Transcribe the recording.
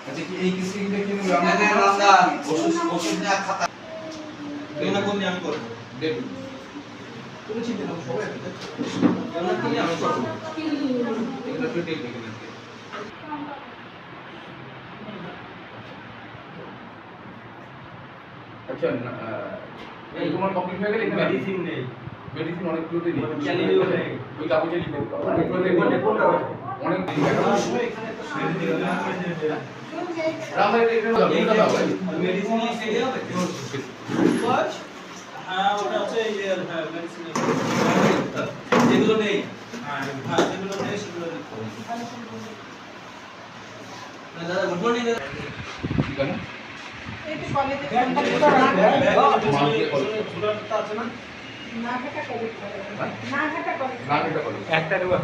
আচ্ছা কি এই কিস্তিটা কি আমাদের রমজান ওষুধ না খাতা কেনা কোন আমি করব দেব তুমি চিন্তা করো সবাই আছে কেনা কি আমি করব এটা তো টেকনিক না আচ্ছা এই তোমার কমপ্লিট হয়ে গেলে মেডিসিন নেই মেডিসিন অনেকগুলোতে নেই ক্যালিনিও নেই ওই কাগজে লিখে অনেকগুলোতে অনেক মেডিসিন সেটা হবে হ্যাঁ ওটা হচ্ছে এই হ্যাঁ মেডিসিন যেগুলো নেই হ্যাঁ যেগুলো নেই সেগুলো লিখতে হবে না দাদা গুড মর্নিং ঠিক আছে এটা কলেজে ঝুলাটা আছে না না ঘাটা কলেজ না ঘাটা কলেজ না এটা করো একটা দেবো